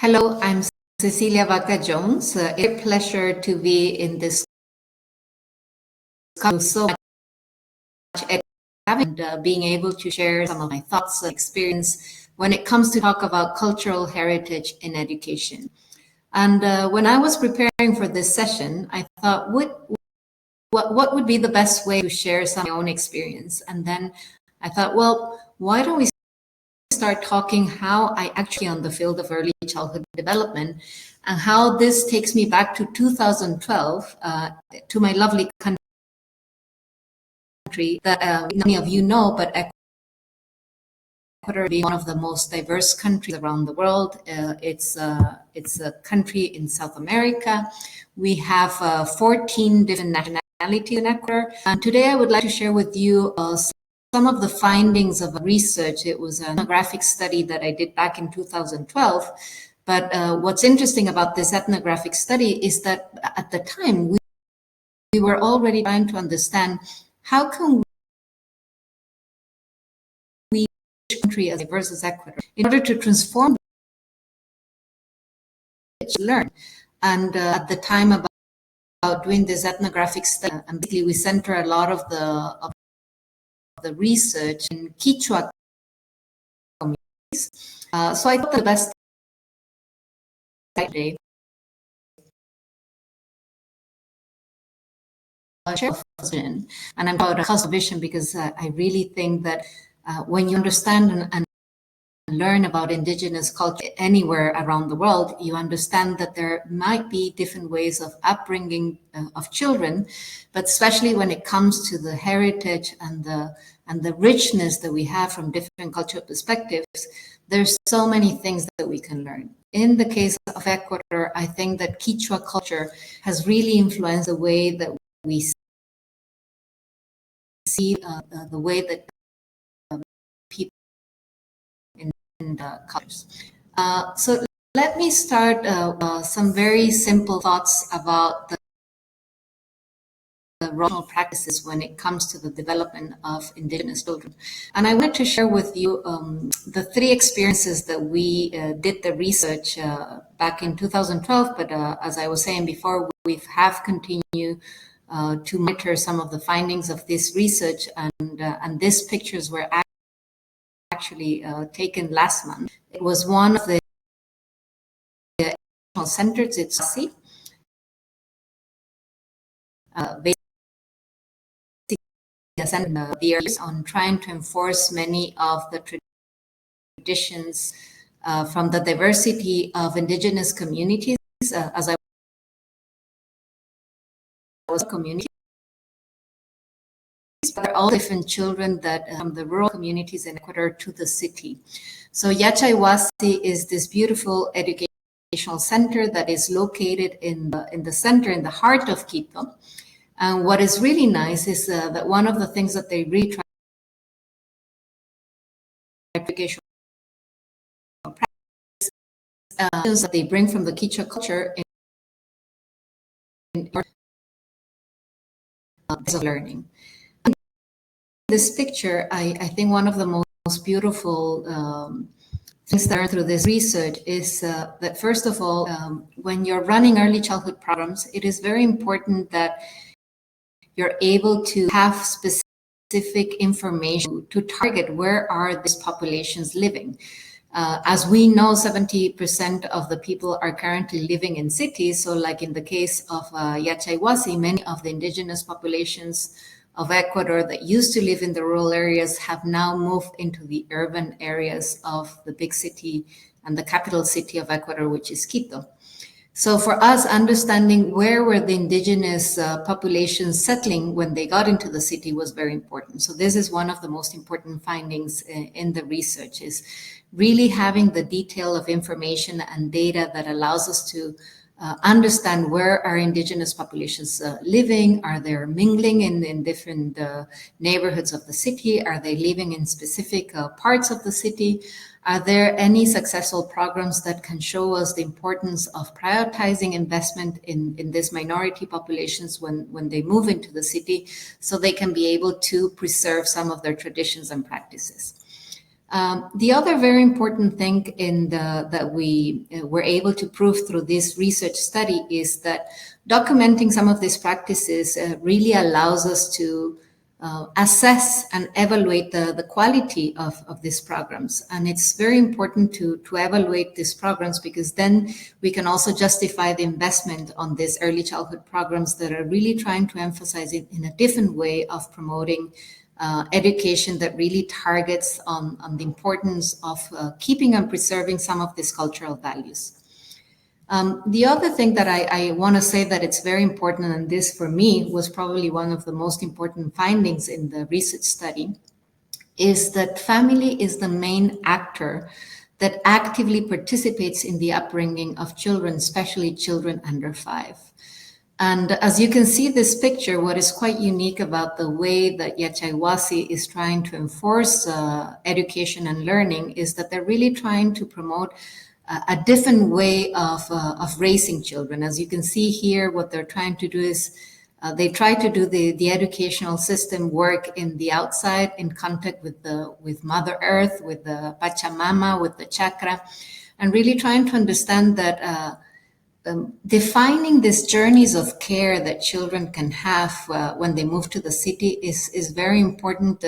Hello, I'm Cecilia Vaca-Jones. It's a pleasure to be in this so much and being able to share some of my thoughts and experience when it comes to talk about cultural heritage in education. And when I was preparing for this session, I thought, what would be the best way to share some of my own experience? And then I thought, well, why don't we start talking how I actually on the field of early childhood development and how this takes me back to 2012 to my lovely country that many of you know, but Ecuador being one of the most diverse countries around the world. It's a country in South America. We have 14 different nationalities in Ecuador. And today I would like to share with you some of the findings of research. It was an ethnographic study that I did back in 2012. But what's interesting about this ethnographic study is that at the time, we were already trying to understand how can we, country as diverse as Ecuador, in order to transform learn. And at the time about doing this ethnographic study, and basically we center a lot of the research in Kichwa communities. So I thought the best today share vision, and I'm proud of the vision because I really think that when you understand and learn about indigenous culture anywhere around the world, you understand that there might be different ways of upbringing of children, but especially when it comes to the heritage and the richness that we have from different cultural perspectives, there's so many things that we can learn. In the case of Ecuador, I think that Kichwa culture has really influenced the way that we see the way that people in the cultures. So let me start some very simple thoughts about the role practices when it comes to the development of indigenous children. And I wanted to share with you the three experiences that we did the research back in 2012, but as I was saying before, we have continued to monitor some of the findings of this research, and these pictures were actually taken last month. It was one of the centers, it's basically the areas on trying to enforce many of the traditions from the diversity of indigenous communities, as I was community, but all different children that from the rural communities in Ecuador to the city. So Yachaywasi is this beautiful educational center that is located in the center, in the heart of Quito. And what is really nice is that one of the things that they really try educational practice that they bring from the Kichwa culture in of learning. In this picture, I think one of the most beautiful things that I learned through this research is that first of all, when you're running early childhood programs, it is very important that you're able to have specific information to target where are these populations living. As we know, 70% of the people are currently living in cities. So like in the case of Yachaywasi, many of the indigenous populations of Ecuador that used to live in the rural areas have now moved into the urban areas of the big city and the capital city of Ecuador, which is Quito. So for us, understanding where were the indigenous populations settling when they got into the city was very important. So this is one of the most important findings in the research, is really having the detail of information and data that allows us to understand where are indigenous populations living. Are they mingling in different neighborhoods of the city? Are they living in specific parts of the city? Are there any successful programs that can show us the importance of prioritizing investment in these minority populations when they move into the city, so they can be able to preserve some of their traditions and practices? The other very important thing that we were able to prove through this research study is that documenting some of these practices really allows us to assess and evaluate the quality of these programs. And it's very important to evaluate these programs, because then we can also justify the investment on these early childhood programs that are really trying to emphasize it in a different way of promoting education that really targets on the importance of keeping and preserving some of these cultural values. The other thing that I want to say that it's very important, and this for me was probably one of the most important findings in the research study, is that family is the main actor that actively participates in the upbringing of children, especially children under 5. And as you can see this picture, what is quite unique about the way that Yachayhuasi is trying to enforce education and learning is that they're really trying to promote a different way of raising children. As you can see here, what they're trying to do is they try to do the educational system work in the outside, in contact with Mother Earth, with the Pachamama, with the chakra, and really trying to understand that defining these journeys of care that children can have when they move to the city is very important,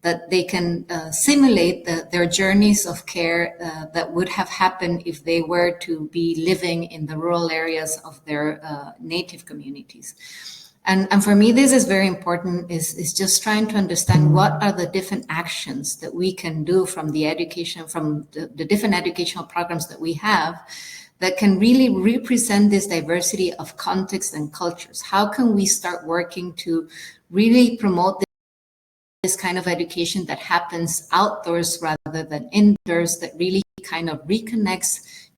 that they can simulate their journeys of care that would have happened if they were to be living in the rural areas of their native communities. And for me, this is very important, is just trying to understand what are the different actions that we can do from the education, from the different educational programs that we have, that can really represent this diversity of contexts and cultures. How can we start working to really promote this kind of education that happens outdoors rather than indoors, that really kind of reconnects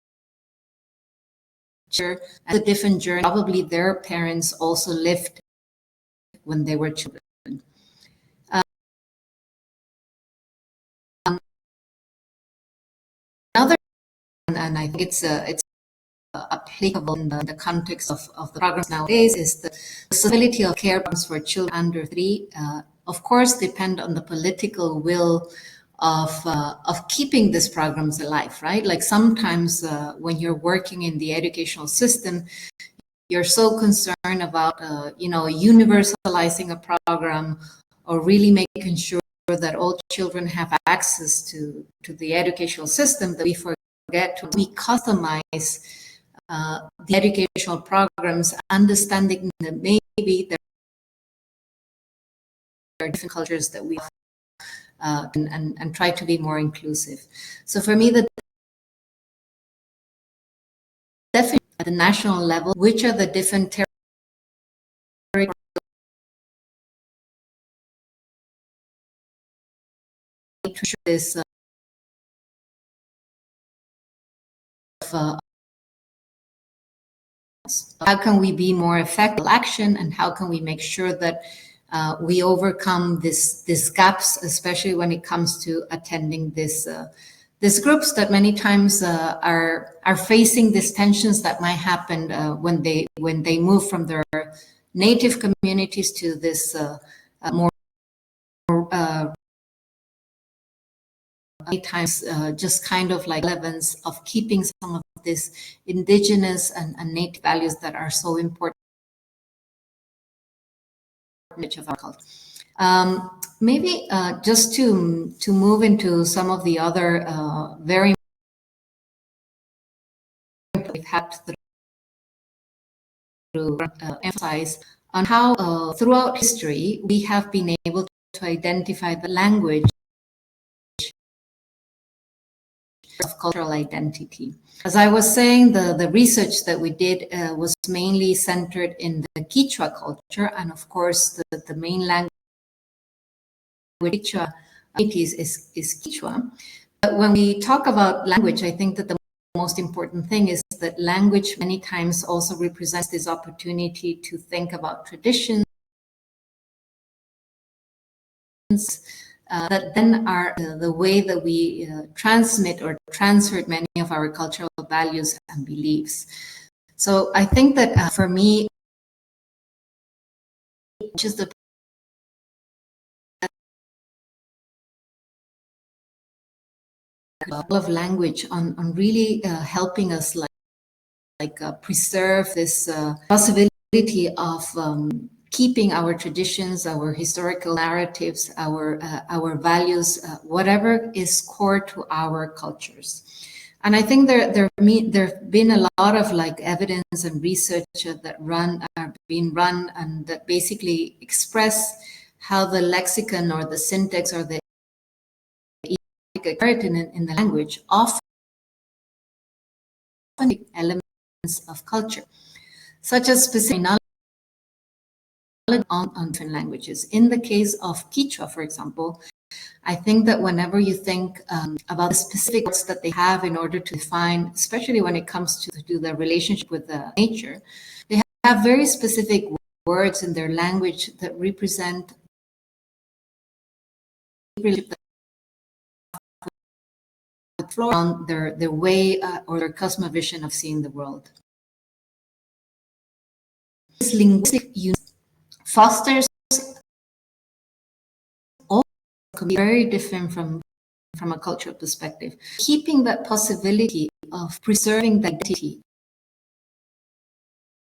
the different journey probably their parents also lived when they were children. Another, and I think it's applicable in the context of the programs nowadays, is the possibility of care programs for children under 3, of course, depend on the political will of keeping these programs alive, right? Like sometimes when you're working in the educational system, you're so concerned about, universalizing a program or really making sure that all children have access to the educational system, that we forget to customize the educational programs, understanding that maybe there are different cultures that we and try to be more inclusive. So for me, definitely at the national level, which are the different territories to this how can we be more effective action, and how can we make sure that we overcome these gaps, especially when it comes to attending these groups that many times are facing these tensions that might happen when they move from their native communities to this more many times just kind of like relevance of keeping some of these indigenous and native values that are so important of our culture. Maybe just to move into some of the other very we've had to emphasize on how throughout history we have been able to identify the language of cultural identity. As I was saying, the research that we did was mainly centered in the Kichwa culture, and of course the main language Kichwa is Kichwa. But when we talk about language, I think that the most important thing is that language many times also represents this opportunity to think about traditions that then are the way that we transmit or transfer many of our cultural values and beliefs. So I think that for me, which is the of language on really helping us preserve this possibility of keeping our traditions, our historical narratives, our values, whatever is core to our cultures. And I think there have been a lot of evidence and research that are being run and that basically express how the lexicon or the syntax or the in the language often elements of culture, such as specific knowledge on different languages. In the case of Kichwa, for example, I think that whenever you think about the specific words that they have in order to define, especially when it comes to the relationship with nature, they have very specific words in their language that represent on their way or their cosmovision of seeing the world. This linguistic use fosters all can be very different from a cultural perspective. Keeping that possibility of preserving the identity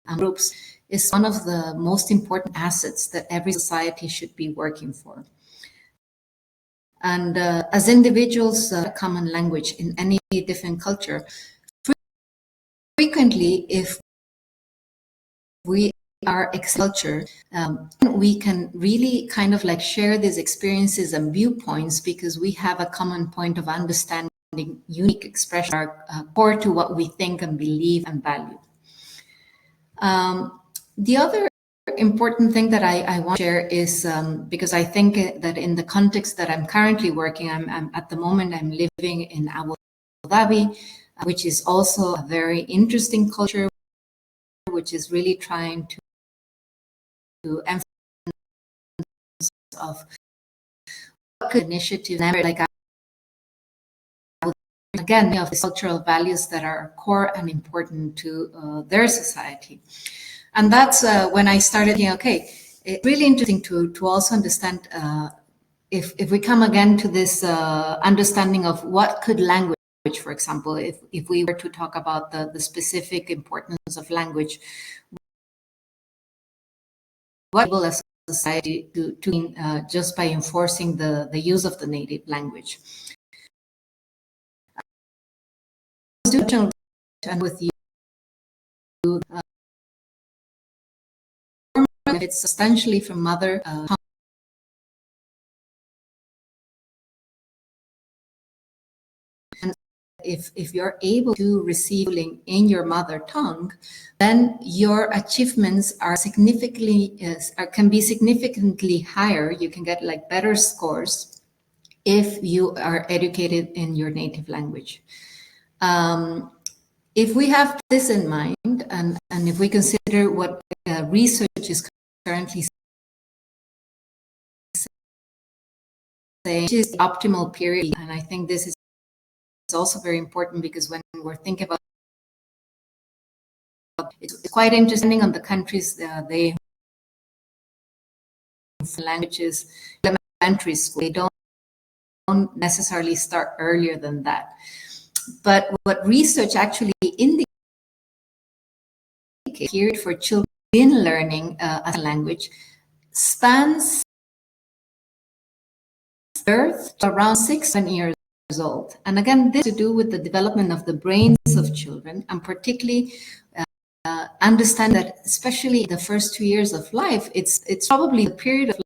and groups is one of the most important assets that every society should be working for. And as individuals, common language in any different culture, frequently, if we are ex-culture, we can really kind of share these experiences and viewpoints because we have a common point of understanding, unique expression, are core to what we think and believe and value. The other important thing that I want to share is because I think that in the context that I'm currently working, I'm at the moment I'm living in Abu Dhabi, which is also a very interesting culture, which is really trying to emphasize of initiative again of the cultural values that are core and important to their society. And that's when I started thinking, okay, it's really interesting to also understand if we come again to this understanding of what could language, for example, if we were to talk about the specific importance of language, what able as a society to just by enforcing the use of the native language. And with you, it's substantially from mother and if you're able to receive in your mother tongue, then your achievements are significantly can be significantly higher. You can get better scores if you are educated in your native language. If we have this in mind, and if we consider what research is currently saying, which is the optimal period, and I think this is also very important because when we're thinking about it's quite interesting on the countries they languages elementary school, they don't necessarily start earlier than that. But what research actually indicates period for children in learning as a language spans birth to around 6-7 years old. And again, this has to do with the development of the brains of children, and particularly understand that especially the first 2 years of life, it's probably the period of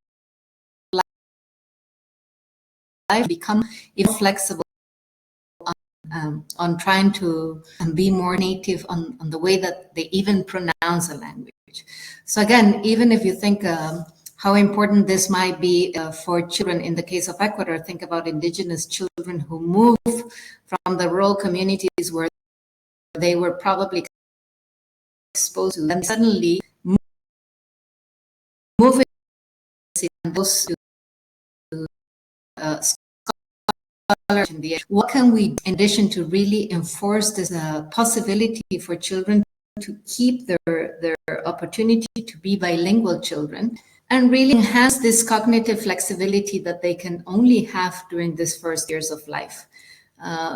life become inflexible on trying to be more native on the way that they even pronounce a language. So again, even if you think how important this might be for children in the case of Ecuador, think about indigenous children who move from the rural communities where they were probably exposed to, and suddenly moving to what can we do in addition to really enforce this possibility for children to keep their opportunity to be bilingual children and really enhance this cognitive flexibility that they can only have during these first years of life.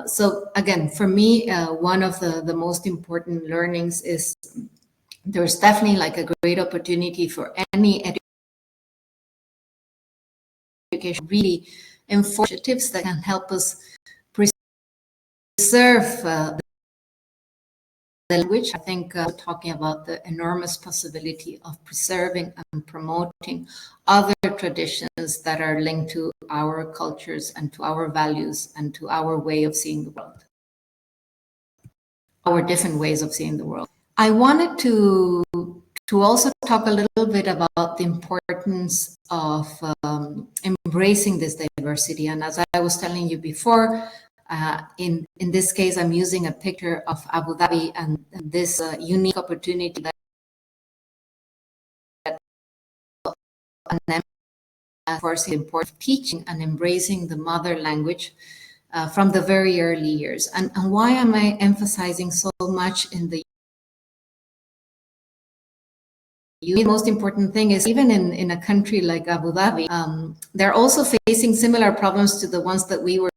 So again, for me, one of the most important learnings is there's definitely like a great opportunity for any education really enforce initiatives that can help us preserve the language. I think talking about the enormous possibility of preserving and promoting other traditions that are linked to our cultures and to our values and to our way of seeing the world, our different ways of seeing the world. I wanted to also talk a little bit about the importance of embracing this diversity. And as I was telling you before, in this case, I'm using a picture of Abu Dhabi and this unique opportunity that for the importance of teaching and embracing the mother language from the very early years. And why am I emphasizing so much in the the most important thing is even in a country like Abu Dhabi, they're also facing similar problems to the ones that we were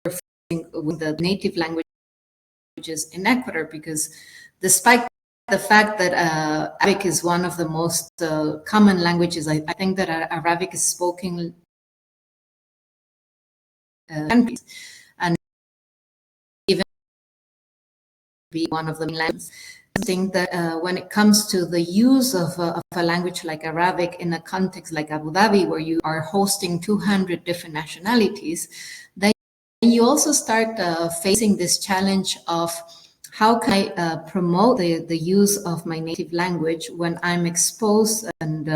facing with the native languages in Ecuador, because despite the fact that Arabic is one of the most common languages, I think that Arabic is spoken countries, and even be one of the languages. I think that when it comes to the use of a language like Arabic in a context like Abu Dhabi, where you are hosting 200 different nationalities, then you also start facing this challenge of how can I promote the use of my native language when I'm exposed and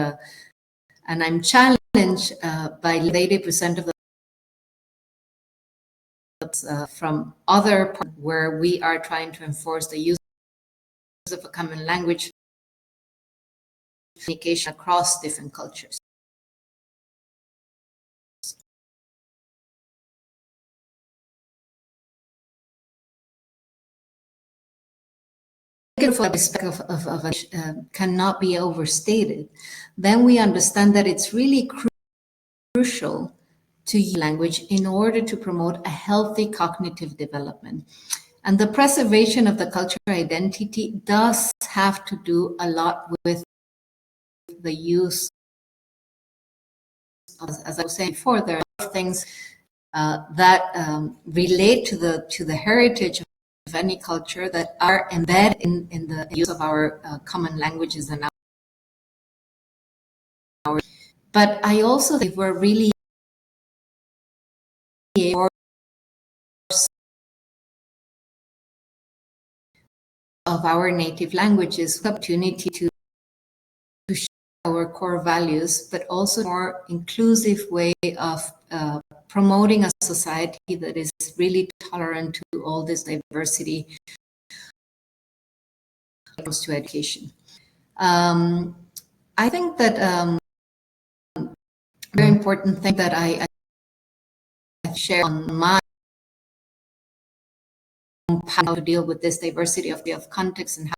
I'm challenged by 80% of the from other parts where we are trying to enforce the use of a common language communication across different cultures. If the respect of cannot be overstated, then we understand that it's really crucial to use language in order to promote a healthy cognitive development. And the preservation of the cultural identity does have to do a lot with the use of, as I was saying before, there are things that relate to the heritage of any culture that are embedded in the use of our common languages and our. But I also think we're really of our native languages, the opportunity to share our core values, but also a more inclusive way of promoting a society that is really tolerant to all this diversity when it comes to education. I think that a very important thing that I share on my how to deal with this diversity of context and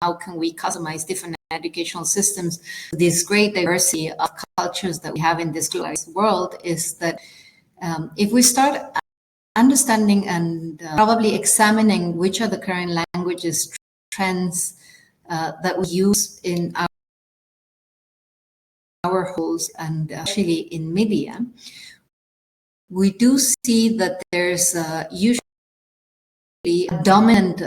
how can we customize different educational systems, this great diversity of cultures that we have in this globalized world, is that if we start understanding and probably examining which are the current languages trends that we use in our homes and especially in media, we do see that there's usually a dominant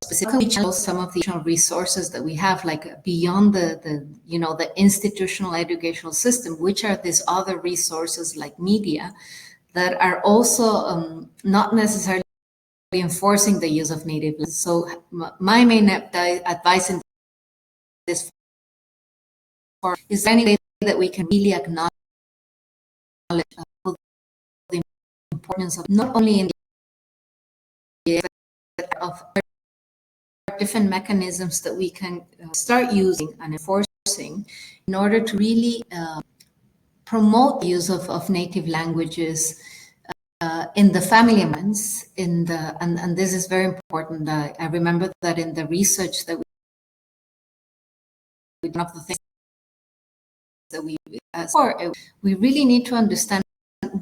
specifically some of the resources that we have, like beyond the institutional educational system, which are these other resources like media that are also not necessarily enforcing the use of native language. So my main advice in this is there any way that we can really acknowledge the importance of not only in the of different mechanisms that we can start using and enforcing in order to really promote the use of native languages in the family environments, and this is very important. I remember that in the research that one of the things that we really need to understand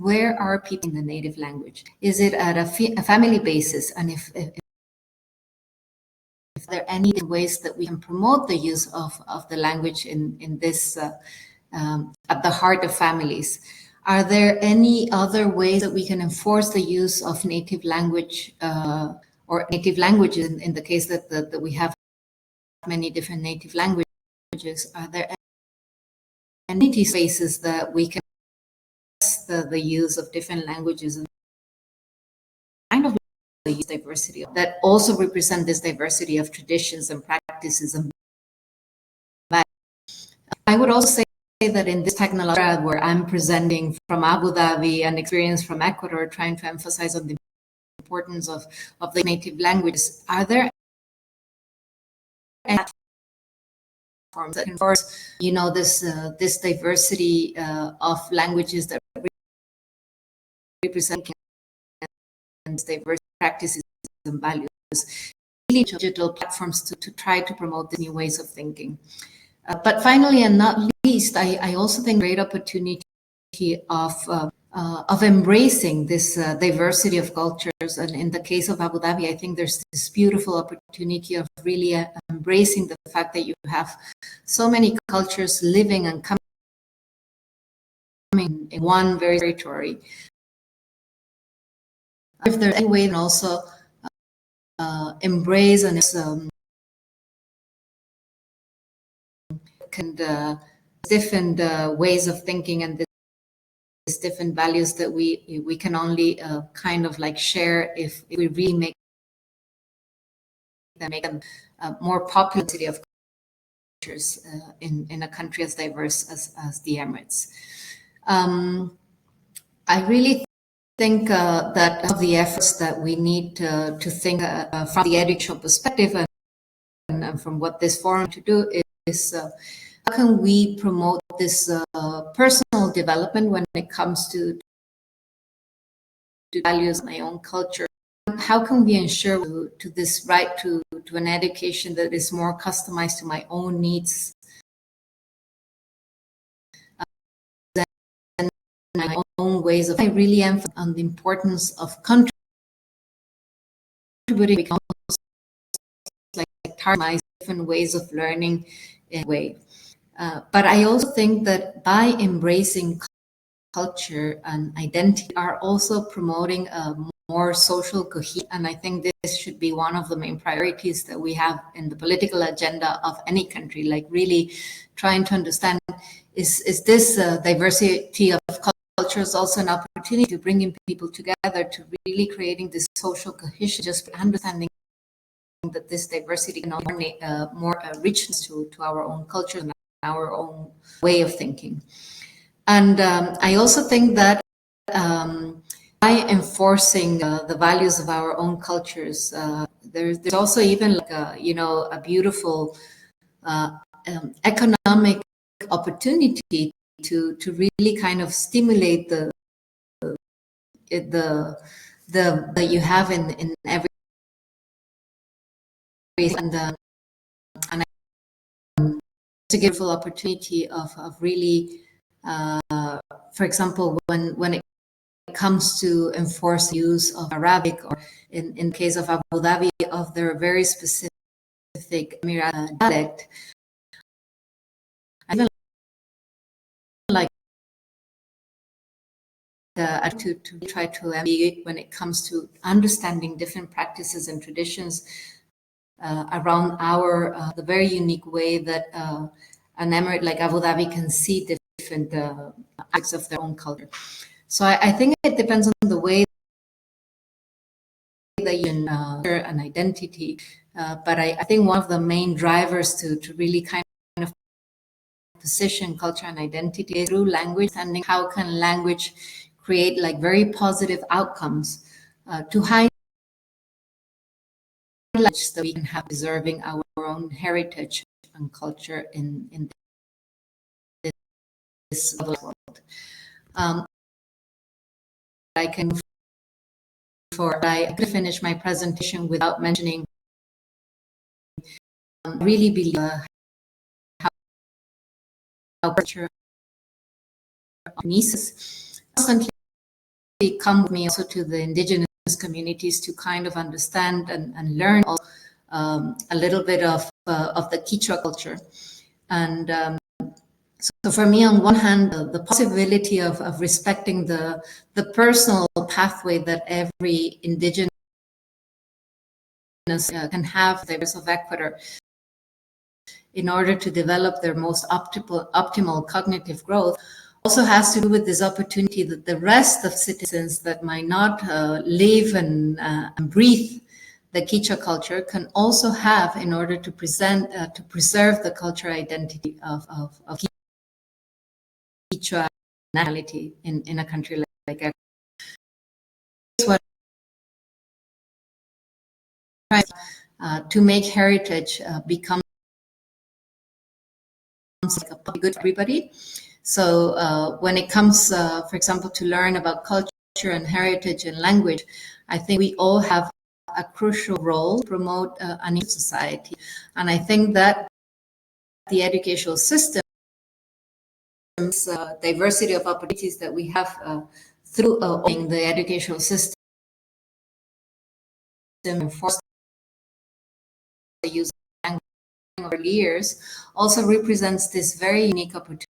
where are people in the native language. Is it at a family basis? And if there are any ways that we can promote the use of the language in this at the heart of families? Are there any other ways that we can enforce the use of native language or native languages in the case that we have many different native languages? Are there any spaces that we can the use of different languages and kind of the diversity that also represent this diversity of traditions and practices and values? I would also say that in this technology era where I'm presenting from Abu Dhabi and experience from Ecuador, trying to emphasize on the importance of the native languages, are there any platforms that enforce, this diversity of languages that represent diverse practices and values, really digital platforms to try to promote the new ways of thinking? But finally, and not least, I also think great opportunity of embracing this diversity of cultures. And in the case of Abu Dhabi, I think there's this beautiful opportunity of really embracing the fact that you have so many cultures living and coming in one very territory. If there's any way, and also embrace and different ways of thinking and these different values that we can only kind of like share if we really make them more popular of cultures in a country as diverse as the Emirates. I really think that of the efforts that we need to think from the educational perspective and from what this forum to do is how can we promote this personal development when it comes to values of my own culture? How can we ensure to this right to an education that is more customized to my own needs and my own ways of? I really emphasize on the importance of contributing, like target different ways of learning in a way. But I also think that by embracing culture and identity are also promoting a more social cohesion. And I think this should be one of the main priorities that we have in the political agenda of any country, like really trying to understand, is this diversity of cultures also an opportunity to bringing people together, to really creating this social cohesion, just understanding that this diversity can more richness to our own culture and our own way of thinking. And I also think that by enforcing the values of our own cultures, there's also even like a beautiful economic opportunity to really kind of stimulate the that you have in every, and I to give full opportunity of really, for example, when it comes to enforce the use of Arabic, or in the case of Abu Dhabi, of their very specific Emirati dialect. I feel like to try to ambiguate when it comes to understanding different practices and traditions around the very unique way that an emirate like Abu Dhabi can see different aspects of their own culture. So I think it depends on the way that you an identity. But I think one of the main drivers to really kind of position culture and identity is through language, understanding how can language create like very positive outcomes to highlight that we can have preserving our own heritage and culture in this world. I could finish my presentation without mentioning really believe how culture nieces, constantly come with me also to the indigenous communities to kind of understand and learn a little bit of the Kichwa culture. And so for me, on one hand, the possibility of respecting the personal pathway that every indigenous can have, the rivers of Ecuador, in order to develop their most optimal cognitive growth, also has to do with this opportunity that the rest of citizens that might not live and breathe the Kichwa culture can also have in order to preserve the cultural identity of Kichwa nationality in a country like Ecuador. To make heritage become like good for everybody. So when it comes, for example, to learn about culture and heritage and language, I think we all have a crucial role to promote an inclusive society. And I think that the educational system, diversity of opportunities that we have through the educational system, enforced the use of language over years, also represents this very unique opportunity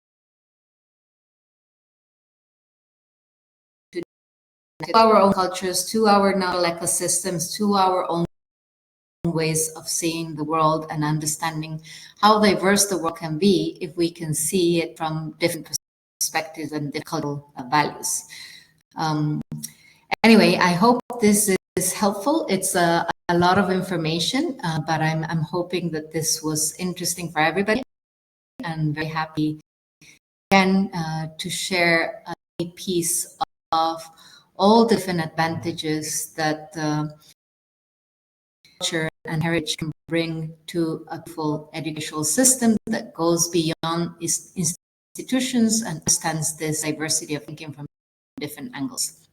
to our own cultures, to our natural ecosystems, to our own ways of seeing the world and understanding how diverse the world can be if we can see it from different perspectives and different cultural values. Anyway, I hope this is helpful. It's a lot of information, but I'm hoping that this was interesting for everybody, and very happy again to share a piece of all different advantages that culture and heritage can bring to a full educational system that goes beyond institutions and understands this diversity of thinking from different angles.